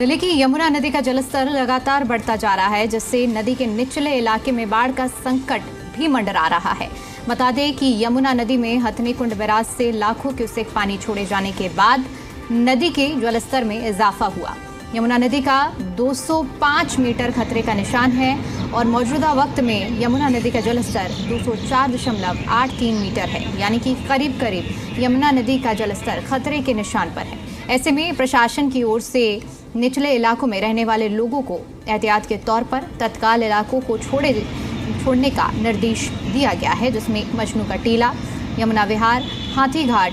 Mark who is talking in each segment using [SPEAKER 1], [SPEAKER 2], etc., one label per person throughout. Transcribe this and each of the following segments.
[SPEAKER 1] दिल्ली की यमुना नदी का जलस्तर लगातार बढ़ता जा रहा है, जिससे नदी के निचले इलाके में बाढ़ का संकट भी मंडरा रहा है। बता दें कि यमुना नदी में हथनी कुंड बैराज से लाखों क्यूसेक पानी छोड़े जाने के बाद नदी के जलस्तर में इजाफा हुआ। यमुना नदी का 205 मीटर खतरे का निशान है और मौजूदा वक्त में यमुना नदी का जलस्तर 204.83 मीटर है, यानी कि करीब करीब यमुना नदी का जलस्तर खतरे के निशान पर है। ऐसे में प्रशासन की ओर से निचले इलाकों में रहने वाले लोगों को एहतियात के तौर पर तत्काल इलाकों को छोड़ने का निर्देश दिया गया है, जिसमें मजनू का टीला, यमुना विहार, हाथी घाट,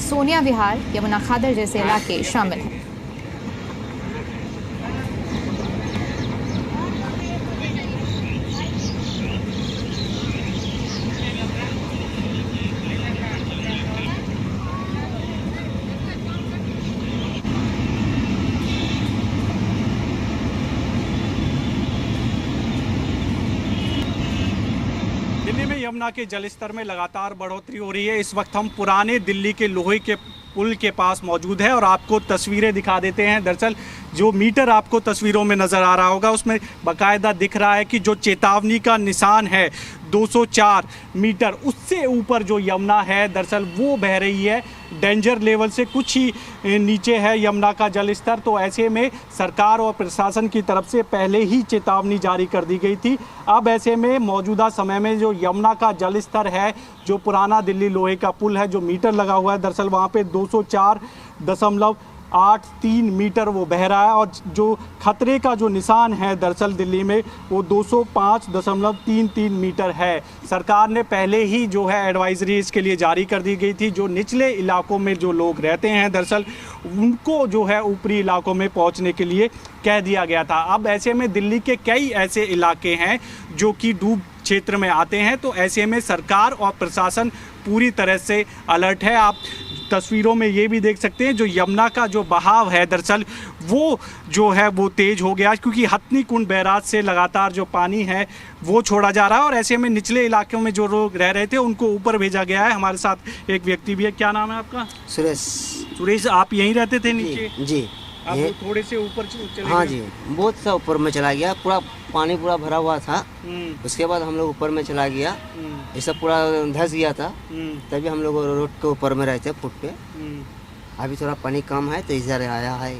[SPEAKER 1] सोनिया विहार, यमुना खादर जैसे इलाके शामिल हैं।
[SPEAKER 2] दिल्ली में यमुना के जलस्तर में लगातार बढ़ोतरी हो रही है। इस वक्त हम पुराने दिल्ली के लोहे के पुल के पास मौजूद है और आपको तस्वीरें दिखा देते हैं। दरअसल जो मीटर आपको तस्वीरों में नज़र आ रहा होगा, उसमें बाकायदा दिख रहा है कि जो चेतावनी का निशान है 204 मीटर, उससे ऊपर जो यमुना है दरअसल वो बह रही है। डेंजर लेवल से कुछ ही नीचे है यमुना का जलस्तर। तो ऐसे में सरकार और प्रशासन की तरफ से पहले ही चेतावनी जारी कर दी गई थी। अब ऐसे में मौजूदा समय में जो यमुना का जलस्तर है, जो पुराना दिल्ली लोहे का पुल है, जो मीटर लगा हुआ है, दरअसल वहाँ पे 204.83 मीटर वो बह रहा है और जो खतरे का जो निशान है दरअसल दिल्ली में वो 205.33 मीटर है। सरकार ने पहले ही जो है एडवाइजरी इसके लिए जारी कर दी गई थी। जो निचले इलाकों में जो लोग रहते हैं दरअसल उनको जो है ऊपरी इलाकों में पहुंचने के लिए कह दिया गया था। अब ऐसे में दिल्ली के कई ऐसे इलाके हैं जो कि डूब क्षेत्र में आते हैं, तो ऐसे में सरकार और प्रशासन पूरी तरह से अलर्ट है। आप तस्वीरों में ये भी देख सकते हैं जो यमुना का जो बहाव है दरअसल वो जो है वो तेज़ हो गया, क्योंकि हथनी कुंड बैराज से लगातार जो पानी है वो छोड़ा जा रहा है और ऐसे में निचले इलाकों में जो लोग रह रहे थे उनको ऊपर भेजा गया है। हमारे साथ एक व्यक्ति भी है। क्या नाम है आपका? सुरेश, आप यहीं रहते थे नीचे?
[SPEAKER 3] जी।
[SPEAKER 2] आप थोड़े से ऊपर चले
[SPEAKER 3] हाँ
[SPEAKER 2] गए?
[SPEAKER 3] जी, बहुत सा ऊपर में चला गया, पूरा पानी पूरा भरा हुआ था। उसके बाद हम लोग ऊपर में चला गया, ये सब पूरा धंस गया था। तभी हम लोग रोड के ऊपर में रहते फुट पे। अभी थोड़ा पानी कम है तो इधर आया है।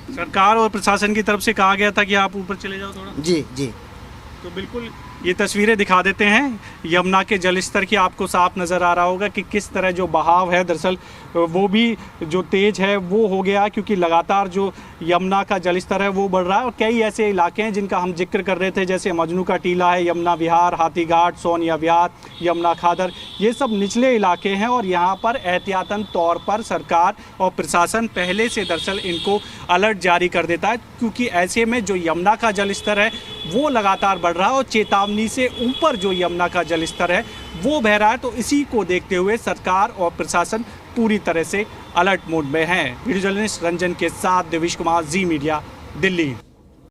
[SPEAKER 2] सरकार और प्रशासन की तरफ से कहा गया था कि आप ऊपर चले जाओ थोड़ा।
[SPEAKER 3] जी जी।
[SPEAKER 2] तो बिल्कुल ये तस्वीरें दिखा देते हैं यमुना के जलस्तर की। आपको साफ नज़र आ रहा होगा कि किस तरह जो बहाव है दरअसल वो भी जो तेज़ है वो हो गया, क्योंकि लगातार जो यमुना का जलस्तर है वो बढ़ रहा है। और कई ऐसे इलाके हैं जिनका हम जिक्र कर रहे थे, जैसे मजनू का टीला है, यमुना विहार, हाथी घाट, सोनिया विहार, यमुना खादर, ये सब निचले इलाके हैं और यहाँ पर एहतियातन तौर पर सरकार और प्रशासन पहले से दरअसल इनको अलर्ट जारी कर देता है, क्योंकि ऐसे में जो यमुना का जलस्तर है वो लगातार बढ़ रहा है और चेतावनी से ऊपर जो यमुना का जलस्तर है वो बह रहा है। तो इसी को देखते हुए सरकार और प्रशासन पूरी तरह से अलर्ट मोड में है। वीडियो जर्नलिस्ट रंजन के साथ देवेश कुमार, जी मीडिया, दिल्ली।